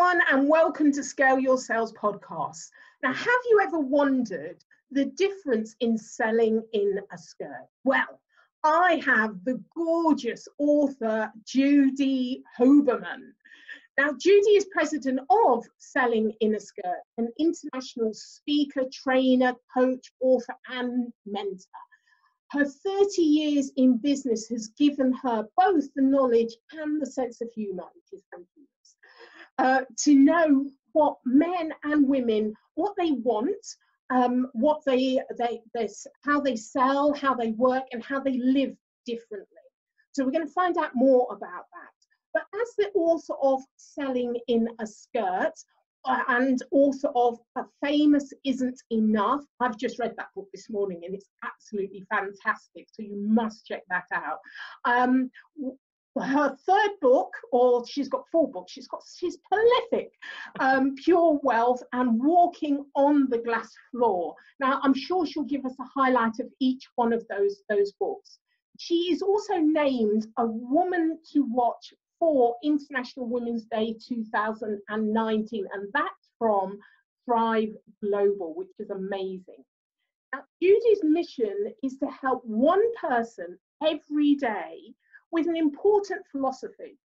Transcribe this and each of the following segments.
everyone, and welcome to Scale Your Sales podcast. Now, have you ever wondered the difference in selling in a skirt? Well, I have the gorgeous author Judy Hoberman. Now, Judy is president of Selling in a Skirt, an international speaker, trainer, coach, author, and mentor. Her 30 years in business has given her both the knowledge and the sense of humour, which is fantastic, to know what men and women, what they want, what how they sell, how they work, and how they live differently. So we're going to find out more about that. But as the author of Selling in a Skirt and author of A Famous Isn't Enough, I've just read that book this morning and it's absolutely fantastic, so you must check that out. Her third book, or she's got 4 books, she's prolific, Pure Wealth and Walking on the Glass Floor. Now, I'm sure she'll give us a highlight of each one of those books. She is also named a woman to watch for International Women's Day 2019, and that's from Thrive Global, which is amazing. Now, Judy's mission is to help one person every day with an important philosophy,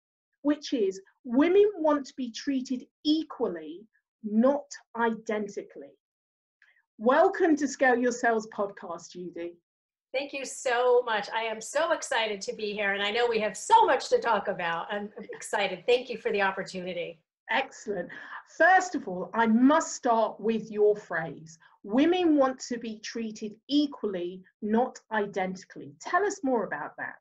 which is women want to be treated equally, not identically. Welcome to Scale Your Sales podcast, Judy. Thank you so much. I am so excited to be here, and I know we have so much to talk about. I'm excited. Thank you for the opportunity. Excellent. First of all, I must start with your phrase. Women want to be treated equally, not identically. Tell us more about that.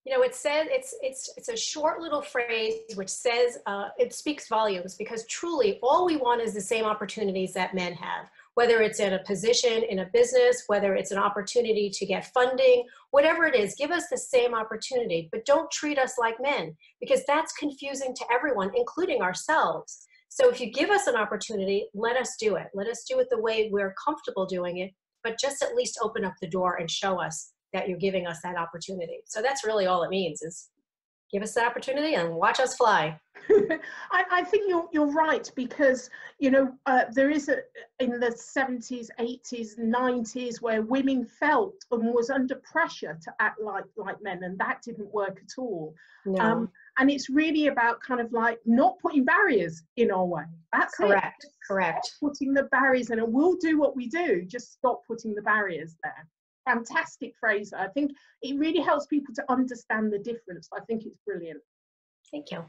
You know, it says it's a short little phrase which says it speaks volumes, because truly all we want is the same opportunities that men have, whether it's in a position in a business, whether it's an opportunity to get funding, whatever it is, give us the same opportunity, but don't treat us like men, because that's confusing to everyone, including ourselves. So if you give us an opportunity, let us do it. Let us do it the way we're comfortable doing it, but just at least open up the door and show us that you're giving us that opportunity. So that's really all it means, is give us the opportunity and watch us fly. I think you're right, because, you know, there is in the 70s, 80s, 90s where women felt and was under pressure to act like men, and that didn't work at all. No. And it's really about kind of like not putting barriers in our way. That's correct. It. Correct. Stop putting the barriers in, and we'll do what we do. Just stop putting the barriers there. Fantastic phrase. I think it really helps people to understand the difference. I think it's brilliant. Thank you.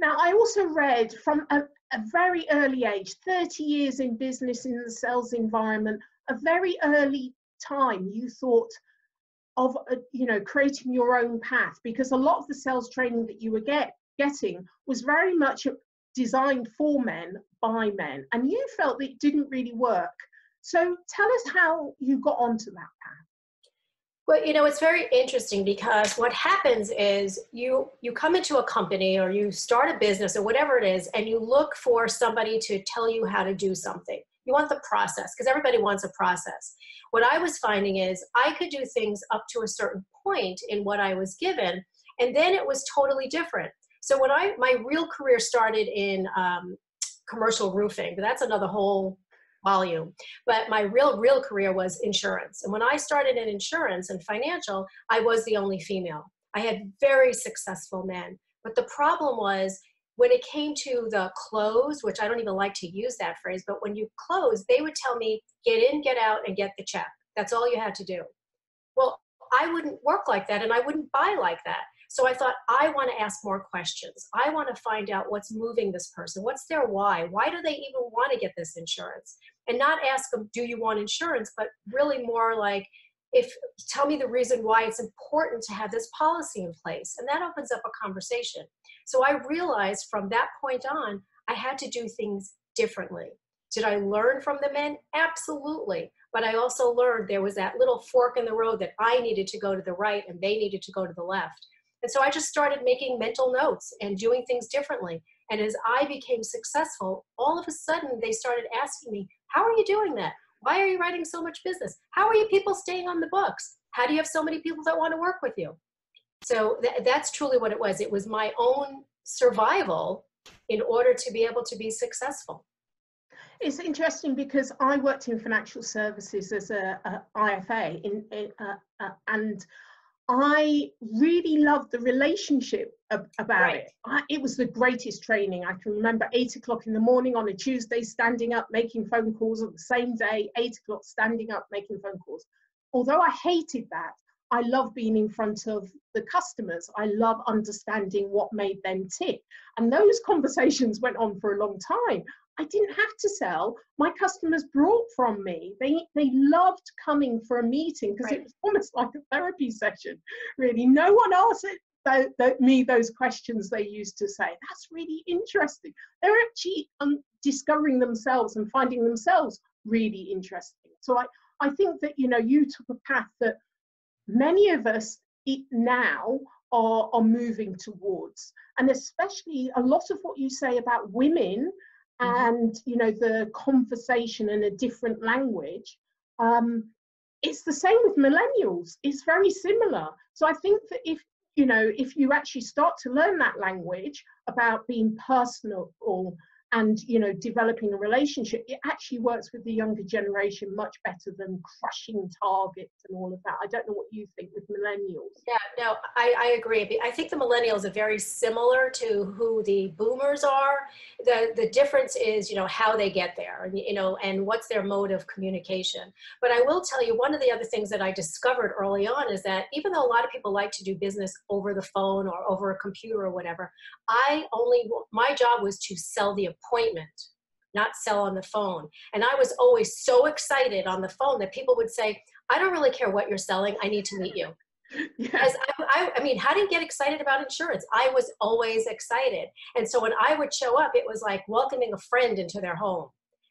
Now, I also read from a very early age, 30 years in business in the sales environment, a very early time you thought of, you know, creating your own path, because a lot of the sales training that you were getting was very much designed for men by men, and you felt that it didn't really work. So tell us how you got onto that path. Well, you know, it's very interesting, because what happens is you come into a company or you start a business or whatever it is, and you look for somebody to tell you how to do something. You want the process, because everybody wants a process. What I was finding is I could do things up to a certain point in what I was given, and then it was totally different. So when my real career started in commercial roofing, but that's another whole volume. But my real career was insurance. And when I started in insurance and financial, I was the only female. I had very successful men. But the problem was when it came to the close, which I don't even like to use that phrase, but when you close, they would tell me, get in, get out, and get the check. That's all you had to do. Well, I wouldn't work like that, and I wouldn't buy like that. So I thought, I want to ask more questions. I want to find out what's moving this person. What's their why? Why do they even want to get this insurance? And not ask them, do you want insurance? But really more like, tell me the reason why it's important to have this policy in place. And that opens up a conversation. So I realized from that point on, I had to do things differently. Did I learn from the men? Absolutely. But I also learned there was that little fork in the road that I needed to go to the right and they needed to go to the left. And so I just started making mental notes and doing things differently. And as I became successful, all of a sudden they started asking me, how are you doing that? Why are you writing so much business? How are you people staying on the books? How do you have so many people that want to work with you? So that's truly what it was. It was my own survival in order to be able to be successful. It's interesting because I worked in financial services as a IFA and I really loved the relationship about it. It was the greatest training. I can remember 8 o'clock in the morning on a Tuesday, standing up, making phone calls on the same day, 8 o'clock, standing up, making phone calls. Although I hated that, I love being in front of the customers. I love understanding what made them tick. And those conversations went on for a long time. I didn't have to sell. My customers brought from me. They loved coming for a meeting because it was almost like a therapy session, really. No one asked me those questions they used to say. That's really interesting. They're actually discovering themselves and finding themselves really interesting. So I think that, you took a path that many of us now are moving towards. And especially a lot of what you say about women and the conversation in a different language, it's the same with millennials. It's very similar. So I think that if you actually start to learn that language about being personal and developing a relationship, it actually works with the younger generation much better than crushing targets and all of that. I don't know what you think with millennials. Yeah, no, I agree. I think the millennials are very similar to who the boomers are. The difference is, how they get there, and what's their mode of communication. But I will tell you, one of the other things that I discovered early on is that even though a lot of people like to do business over the phone or over a computer or whatever, my job was to sell the appointment, not sell on the phone. And I was always so excited on the phone that people would say, I don't really care what you're selling. I need to meet you. Because I mean, how do you get excited about insurance? I was always excited. And so when I would show up, it was like welcoming a friend into their home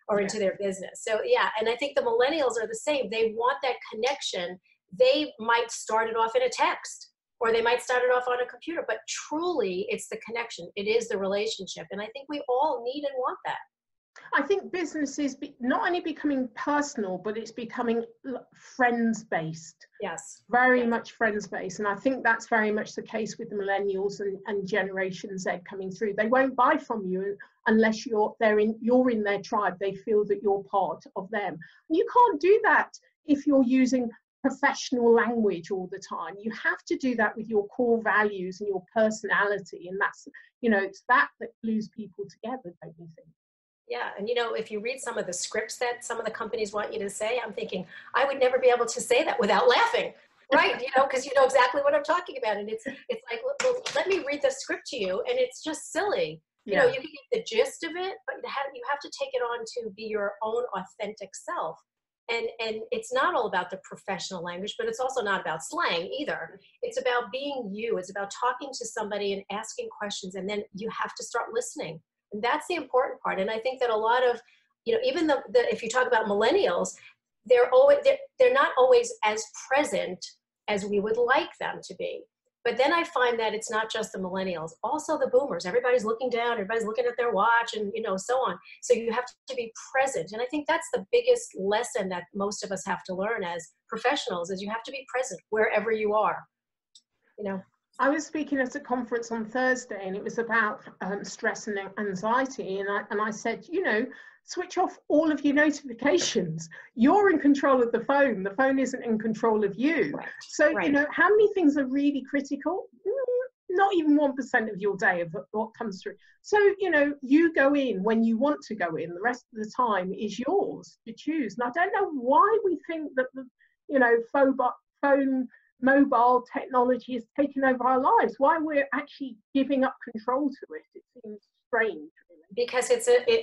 or into their business. So yeah, and I think the millennials are the same. They want that connection. They might start it off in a text, or they might start it off on a computer, but truly it's the connection. It is the relationship. And I think we all need and want that. I think business is not only becoming personal, but it's becoming friends-based. Yes. Very much friends-based. And I think that's very much the case with the millennials and Generation Z coming through. They won't buy from you unless you're in their tribe. They feel that you're part of them. And you can't do that if you're using professional language all the time. You have to do that with your core values and your personality. And that's, it's that glues people together, don't you think? Yeah. And if you read some of the scripts that some of the companies want you to say, I'm thinking, I would never be able to say that without laughing, right? Because you know exactly what I'm talking about. And it's like, well, let me read the script to you. And it's just silly. You can get the gist of it, but you have to take it on to be your own authentic self. And it's not all about the professional language, but it's also not about slang either. It's about being you. It's about talking to somebody and asking questions. And then you have to start listening. And that's the important part. And I think that a lot of, even if you talk about millennials, they're not always as present as we would like them to be. But then I find that it's not just the millennials, also the boomers. Everybody's looking down, everybody's looking at their watch and, so on. So you have to be present. And I think that's the biggest lesson that most of us have to learn as professionals is you have to be present wherever you are, I was speaking at a conference on Thursday and it was about stress and anxiety. And I said, switch off all of your notifications. You're in control of the phone. The phone isn't in control of you. Right. So, how many things are really critical? Not even 1% of your day of what comes through. So, you go in when you want to go in. The rest of the time is yours to choose. And I don't know why we think that phone mobile technology is taking over our lives, why we're actually giving up control to it. It seems strange. Because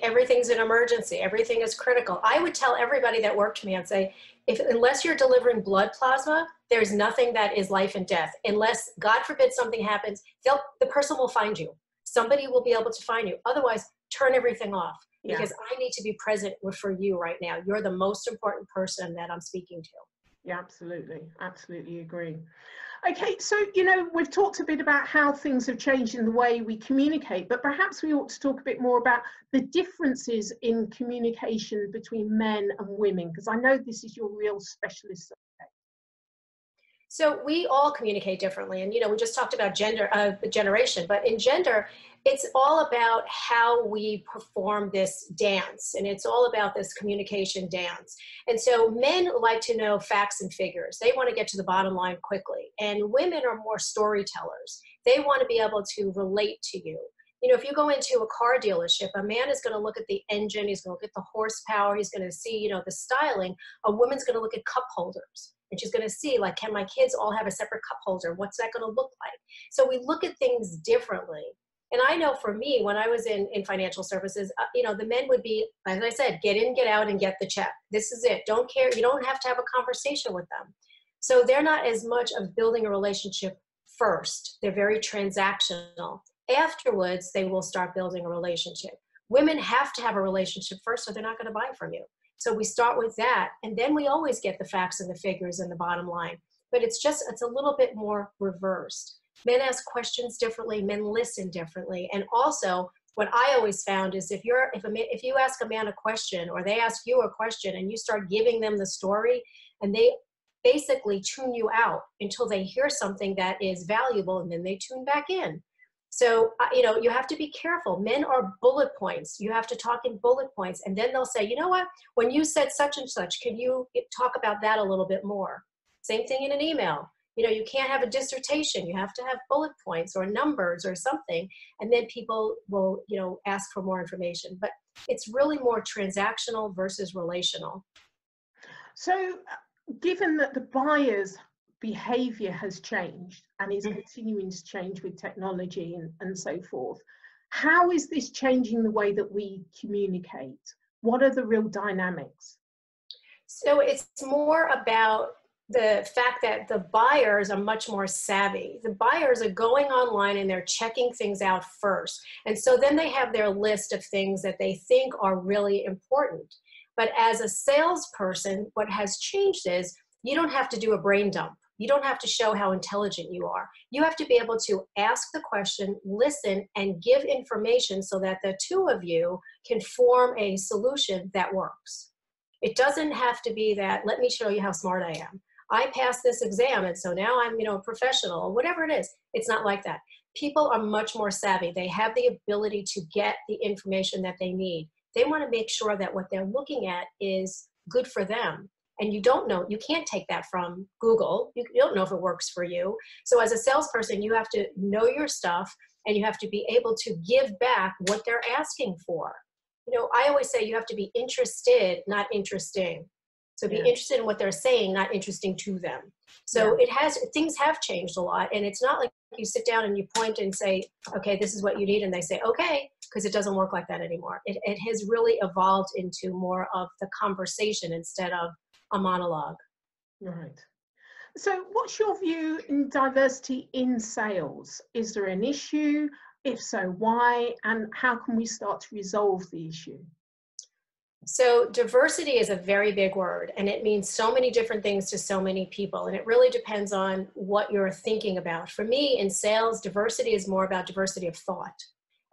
everything's an emergency. Everything is critical. I would tell everybody that worked for me, I'd say, unless you're delivering blood plasma, there's nothing that is life and death. Unless, God forbid, something happens, the person will find you. Somebody will be able to find you. Otherwise, turn everything off. Because I need to be present for you right now. You're the most important person that I'm speaking to. Yeah, absolutely agree. Okay, so, we've talked a bit about how things have changed in the way we communicate, but perhaps we ought to talk a bit more about the differences in communication between men and women, because I know this is your real specialist subject. So we all communicate differently. And, we just talked about gender, generation, but in gender, it's all about how we perform this dance. And it's all about this communication dance. And so men like to know facts and figures. They want to get to the bottom line quickly. And women are more storytellers. They want to be able to relate to you. If you go into a car dealership, a man is going to look at the engine, he's going to look at the horsepower, he's going to see, the styling. A woman's going to look at cup holders. And she's going to see, like, can my kids all have a separate cup holder? What's that going to look like? So we look at things differently. And I know for me, when I was in financial services, the men would be, as I said, get in, get out, and get the check. This is it. Don't care. You don't have to have a conversation with them. So they're not as much of building a relationship first. They're very transactional. Afterwards, they will start building a relationship. Women have to have a relationship first, or they're not going to buy from you. So we start with that, and then we always get the facts and the figures and the bottom line. But it's a little bit more reversed. Men ask questions differently, men listen differently. And also, what I always found is if you ask a man a question, or they ask you a question, and you start giving them the story, and they basically tune you out until they hear something that is valuable, and then they tune back in. So, you have to be careful. Men are bullet points. You have to talk in bullet points. And then they'll say, you know what, when you said such and such, can you talk about that a little bit more? Same thing in an email. You can't have a dissertation. You have to have bullet points or numbers or something. And then people will, ask for more information. But it's really more transactional versus relational. So given that the buyer's behavior has changed and is continuing to change with technology and so forth, how is this changing the way that we communicate? What are the real dynamics? So it's more about the fact that the buyers are much more savvy. The buyers are going online and they're checking things out first. And so then they have their list of things that they think are really important. But as a salesperson, what has changed is you don't have to do a brain dump. You don't have to show how intelligent you are. You have to be able to ask the question, listen, and give information so that the two of you can form a solution that works. It doesn't have to be that, let me show you how smart I am. I passed this exam, and so now I'm, a professional, or whatever it is. It's not like that. People are much more savvy. They have the ability to get the information that they need. They want to make sure that what they're looking at is good for them. And you don't know, you can't take that from Google. You don't know if it works for you. So as a salesperson, you have to know your stuff, and you have to be able to give back what they're asking for. I always say you have to be interested, not interesting. So be interested in what they're saying, not interesting to them. So things have changed a lot. And it's not like you sit down and you point and say, okay, this is what you need. And they say, okay, because it doesn't work like that anymore. It has really evolved into more of the conversation instead of a monologue. Right. So what's your view in diversity in sales? Is there an issue? If so, why? And how can we start to resolve the issue? So diversity is a very big word, and it means so many different things to so many people. And it really depends on what you're thinking about. For me, in sales, diversity is more about diversity of thought.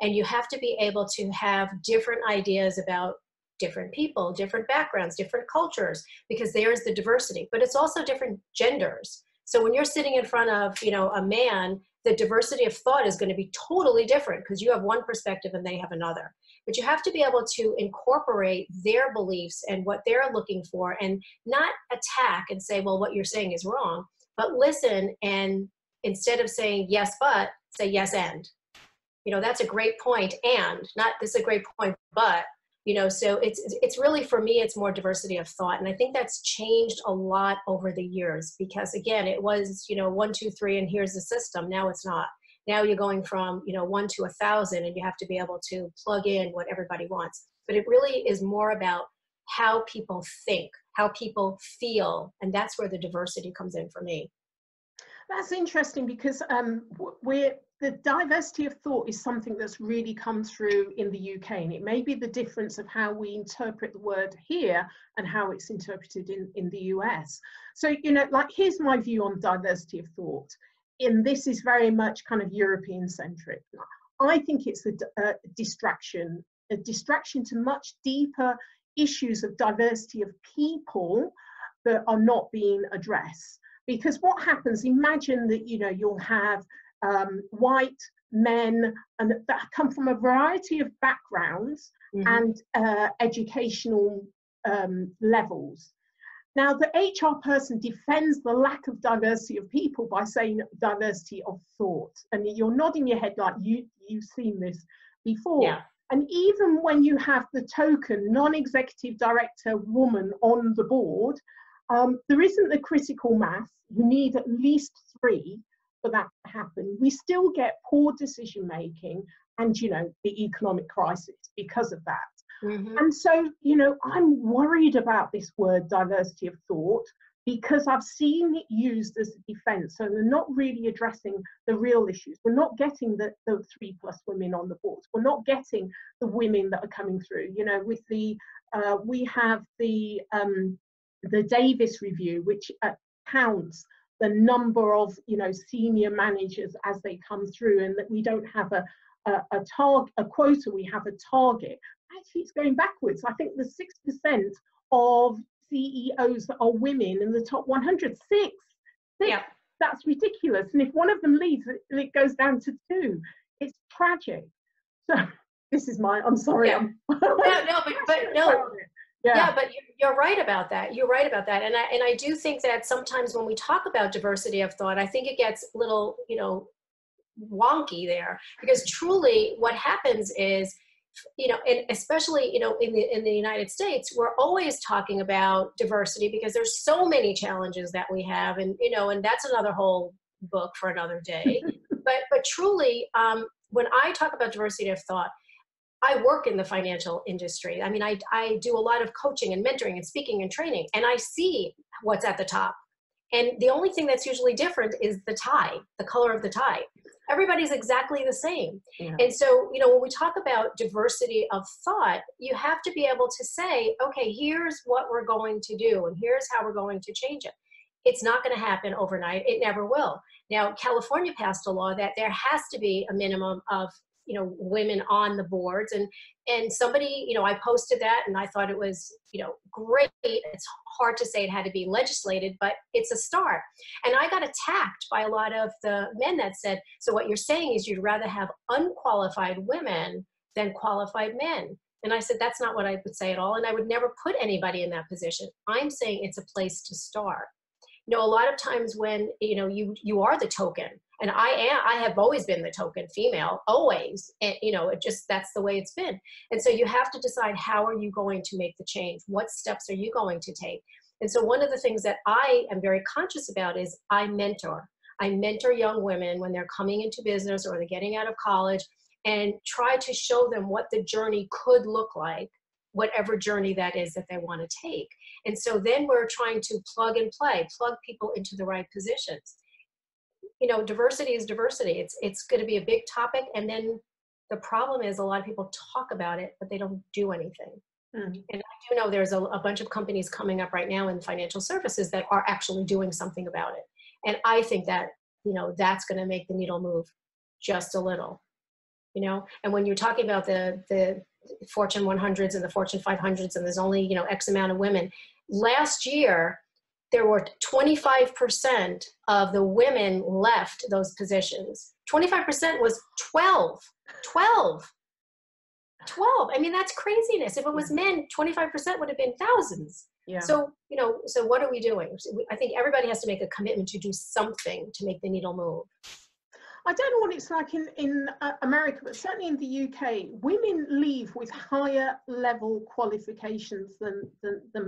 And you have to be able to have different ideas about different people, different backgrounds, different cultures, because there's the diversity. But it's also different genders. So when you're sitting in front of, a man, the diversity of thought is going to be totally different because you have one perspective and they have another. But you have to be able to incorporate their beliefs and what they're looking for, and not attack and say, well, what you're saying is wrong, but listen, and instead of saying yes, but say yes, and. That's a great point, and not this is a great point, but, so it's really, for me, it's more diversity of thought. And I think that's changed a lot over the years because, again, it was, 1, 2, 3, and here's the system. Now it's not. Now you're going from, 1 to 1,000, and you have to be able to plug in what everybody wants. But it really is more about how people think, how people feel. And that's where the diversity comes in for me. That's interesting because the diversity of thought is something that's really come through in the UK, and it may be the difference of how we interpret the word here and how it's interpreted in the US. So, here's my view on diversity of thought. And this is very much kind of European centric. I think it's a distraction to much deeper issues of diversity of people that are not being addressed. Because what happens, imagine that, you know, you'll have white men and that come from a variety of backgrounds and educational levels. Now, the HR person defends the lack of diversity of people by saying diversity of thought. And you're nodding your head like you've seen this before. Yeah. And even when you have the token non-executive director woman on the board, there isn't the critical mass. You need at least 3 for that to happen. We still get poor decision making and, you know, the economic crisis because of that. And so, you know, I'm worried about this word diversity of thought because I've seen it used as a defense. So they're not really addressing the real issues. We're not getting the 3+ women on the boards. We're not getting the women that are coming through. You know, with the, we have the Davis review, which counts the number of, you know, senior managers as they come through, and that we don't have a quota, we have a target. Actually, it's going backwards. I think the 6% of CEOs that are women in the top 100, 6. Yeah. That's ridiculous. And if one of them leaves, it goes down to 2. It's tragic. So this is I'm sorry. Yeah. But you're right about that. You're right about that. And I do think that sometimes when we talk about diversity of thought, I think it gets a little, you know, wonky there, because truly what happens is, you know, and especially, you know, in the United States, we're always talking about diversity because there's so many challenges that we have, and, you know, and that's another whole book for another day. but truly, when I talk about diversity of thought, I work in the financial industry. I mean, I do a lot of coaching and mentoring and speaking and training, and I see what's at the top. And the only thing that's usually different is the tie, the color of the tie. Everybody's exactly the same. Yeah. And so, you know, when we talk about diversity of thought, you have to be able to say, okay, here's what we're going to do, and here's how we're going to change it. It's not going to happen overnight. It never will. Now, California passed a law that there has to be a minimum of, you know, women on the boards, and somebody, you know, I posted that and I thought it was, you know, great. It's hard to say it had to be legislated, but it's a start. And I got attacked by a lot of the men that said, so what you're saying is you'd rather have unqualified women than qualified men. And I said, that's not what I would say at all. And I would never put anybody in that position. I'm saying it's a place to start. You know, a lot of times when, you know, you are the token, and I have always been the token female, always, and, you know, that's the way it's been. And so you have to decide, how are you going to make the change? What steps are you going to take? And so one of the things that I am very conscious about is I mentor young women when they're coming into business or they're getting out of college, and try to show them what the journey could look like, whatever journey that is that they want to take. And so then we're trying to plug and play, plug people into the right positions. You know, diversity is diversity. It's going to be a big topic. And then the problem is a lot of people talk about it, but they don't do anything. And I do know there's a bunch of companies coming up right now in financial services that are actually doing something about it. And I think that, you know, that's going to make the needle move just a little, you know. And when you're talking about the Fortune 100s and the Fortune 500s, and there's only, you know, X amount of women. Last year, there were 25% of the women left those positions. 25% was 12. I mean, that's craziness. If it was men, 25% would have been thousands. Yeah. So, you know, so what are we doing? I think everybody has to make a commitment to do something to make the needle move. I don't know what it's like in America, but certainly in the UK, women leave with higher level qualifications than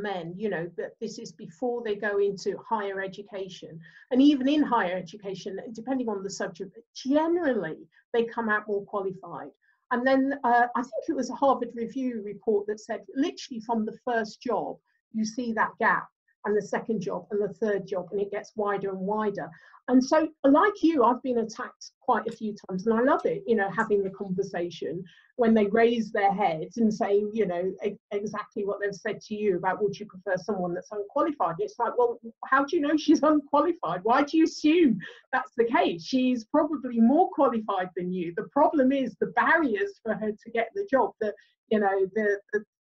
men, you know, but this is before they go into higher education. And even in higher education, depending on the subject, generally they come out more qualified. And then I think it was a Harvard Review report that said literally from the first job, you see that gap, and the second job and the third job, and it gets wider and wider. And so, like you, I've been attacked quite a few times, and I love it, you know, having the conversation when they raise their heads and say, you know, exactly what they've said to you about, would you prefer someone that's unqualified? It's like, well, how do you know she's unqualified? Why do you assume that's the case? She's probably more qualified than you. The problem is the barriers for her to get the job, that, you know,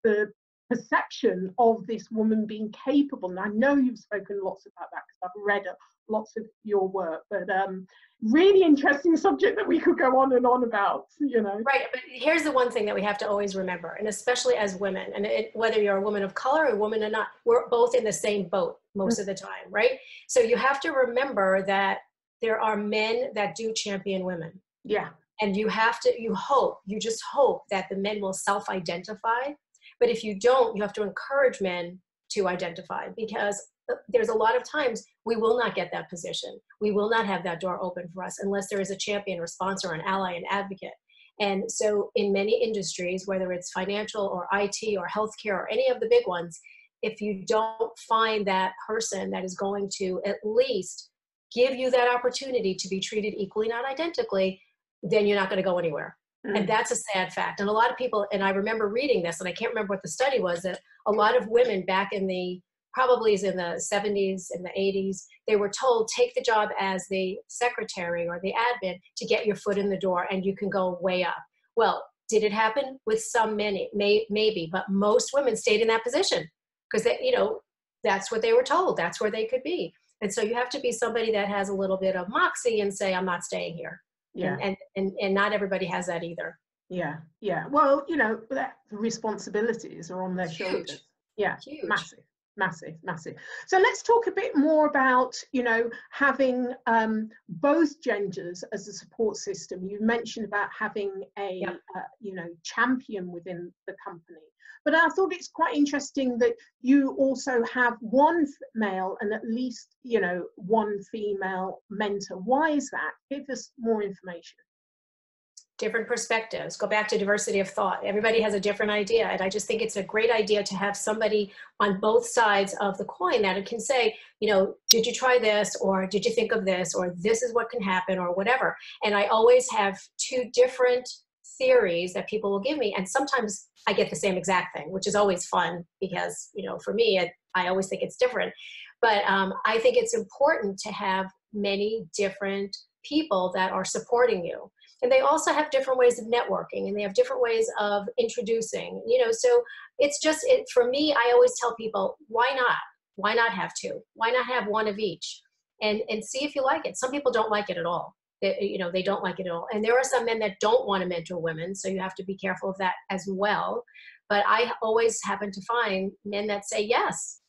the perception of this woman being capable. And I know you've spoken lots about that because I've read lots of your work, but really interesting subject that we could go on and on about, you know. Right, but here's the one thing that we have to always remember, and especially as women, and whether you're a woman of color or a woman or not, we're both in the same boat most of the time, right? So you have to remember that there are men that do champion women. Yeah. And you just hope that the men will self-identify. But if you don't, you have to encourage men to identify, because there's a lot of times we will not get that position. We will not have that door open for us unless there is a champion, a sponsor, an ally, an advocate. And so in many industries, whether it's financial or IT or healthcare or any of the big ones, if you don't find that person that is going to at least give you that opportunity to be treated equally, not identically, then you're not going to go anywhere. And that's a sad fact. And a lot of people, and I remember reading this, and I can't remember what the study was, that a lot of women back in the, probably in the 70s and the 80s, they were told, take the job as the secretary or the admin to get your foot in the door and you can go way up. Well, did it happen? With some men, maybe, but most women stayed in that position because that's what they were told. That's where they could be. And so you have to be somebody that has a little bit of moxie and say, I'm not staying here. Yeah. And not everybody has that either. Yeah. Yeah. Well, the responsibilities are on their shoulders. Yeah. Huge. Massive. So let's talk a bit more about, having both genders as a support system. You mentioned about having a, champion within the company. But I thought it's quite interesting that you also have one male and at least, one female mentor. Why is that? Give us more information. Different perspectives. Go back to diversity of thought. Everybody has a different idea. And I just think it's a great idea to have somebody on both sides of the coin that it can say, did you try this? Or did you think of this? Or this is what can happen, or whatever. And I always have two different theories that people will give me. And sometimes I get the same exact thing, which is always fun because, for me, I always think it's different. But I think it's important to have many different people that are supporting you. And they also have different ways of networking, and they have different ways of introducing, so it's just, for me, I always tell people, why not? Why not have two? Why not have one of each? And see if you like it. Some people don't like it at all. They don't like it at all. And there are some men that don't want to mentor women, so you have to be careful of that as well. But I always happen to find men that say yes,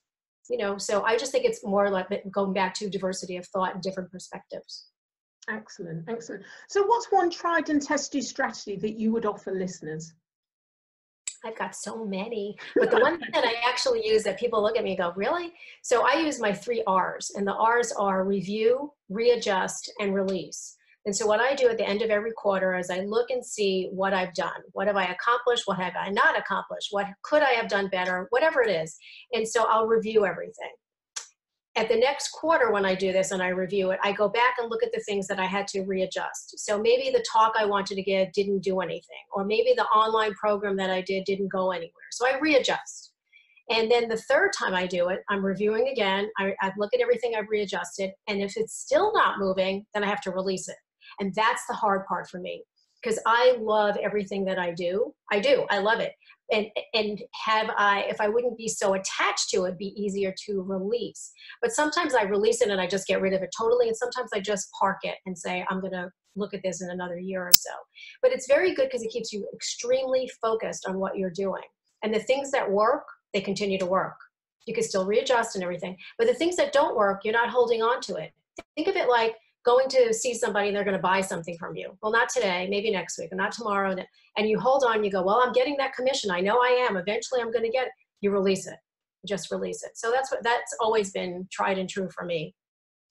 so I just think it's more like going back to diversity of thought and different perspectives. Excellent. So what's one tried and tested strategy that you would offer listeners? I've got so many, but the one thing that I actually use that people look at me and go, really? So I use my 3 R's, and the R's are review, readjust, and release. And so what I do at the end of every quarter is I look and see what I've done. What have I accomplished? What have I not accomplished? What could I have done better? Whatever it is. And so I'll review everything. At the next quarter, when I do this and I review it, I go back and look at the things that I had to readjust. So maybe the talk I wanted to give didn't do anything, or maybe the online program that I did didn't go anywhere. So I readjust. And then the third time I do it, I'm reviewing again. I look at everything I've readjusted. And if it's still not moving, then I have to release it. And that's the hard part for me, because I love everything that I do. I love it. And if I wouldn't be so attached to it, it'd be easier to release. But sometimes I release it and I just get rid of it totally. And sometimes I just park it and say, I'm going to look at this in another year or so. But it's very good because it keeps you extremely focused on what you're doing. And the things that work, they continue to work. You can still readjust and everything. But the things that don't work, you're not holding on to it. Think of it like going to see somebody and they're going to buy something from you. Well, not today, maybe next week, or not tomorrow. And you hold on, you go, well, I'm getting that commission. I know I am. Eventually I'm going to get it. You release it. Just release it. So that's always been tried and true for me.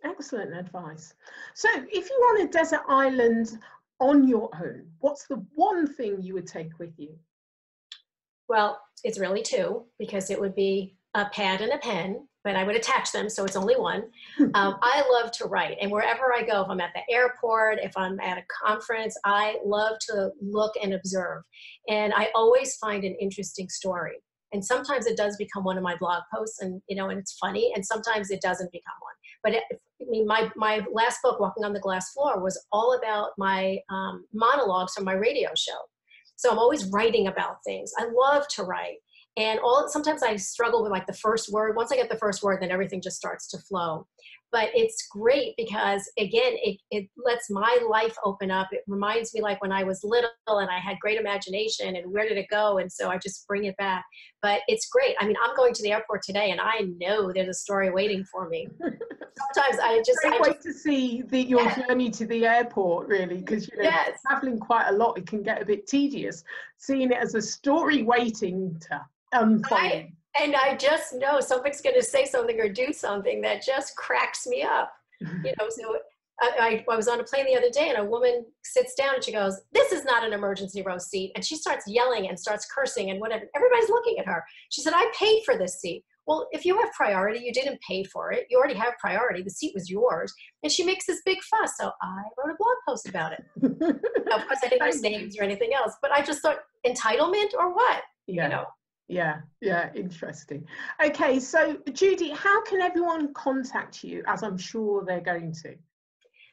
Excellent advice. So if you're on a desert island on your own, what's the one thing you would take with you? Well, it's really 2, because it would be a pad and a pen, but I would attach them, so it's only 1. I love to write, and wherever I go, if I'm at the airport, if I'm at a conference, I love to look and observe. And I always find an interesting story. And sometimes it does become one of my blog posts, and and it's funny, and sometimes it doesn't become one. But my last book, Walking on the Glass Floor, was all about my monologues from my radio show. So I'm always writing about things. I love to write. And sometimes I struggle with like the first word. Once I get the first word, then everything just starts to flow. But it's great because, again, it lets my life open up. It reminds me like when I was little and I had great imagination and where did it go? And so I just bring it back. But it's great. I mean, I'm going to the airport today and I know there's a story waiting for me. Sometimes I just wait to see your journey to the airport, really, because traveling quite a lot, it can get a bit tedious. Seeing it as a story waiting to unfold. And I just know somebody's going to say something or do something that just cracks me up. So I was on a plane the other day and a woman sits down and she goes, "This is not an emergency row seat." And she starts yelling and starts cursing and whatever. Everybody's looking at her. She said, "I paid for this seat." Well, if you have priority, you didn't pay for it. You already have priority. The seat was yours. And she makes this big fuss. So I wrote a blog post about it. Of course, I didn't use names or anything else, but I just thought, entitlement or what? Yeah, interesting. Okay, so Judy, how can everyone contact you, as I'm sure they're going to?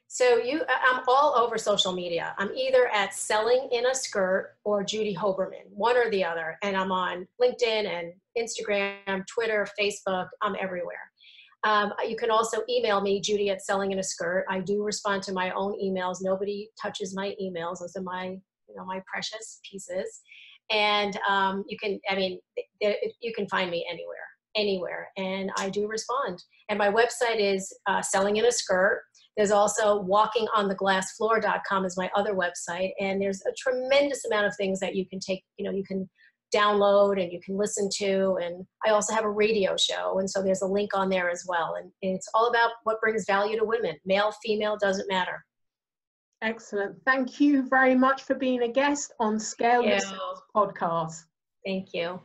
So I'm all over social media. I'm either at Selling in a Skirt or Judy Hoberman, one or the other. And I'm on LinkedIn and Instagram, Twitter, Facebook. I'm everywhere. You can also email me, Judy at Selling in a Skirt. I do respond to my own emails. Nobody touches my emails. Those are my precious pieces. And you can find me anywhere, and I do respond. And my website is Selling in a Skirt. There's also walkingontheglassfloor.com is my other website, and there's a tremendous amount of things that you can take. You can download and you can listen to, and I also have a radio show, and so there's a link on there as well. And it's all about what brings value to women. Male, female, doesn't matter. Excellent. Thank you very much for being a guest on Scale Your Sales podcast. Thank you.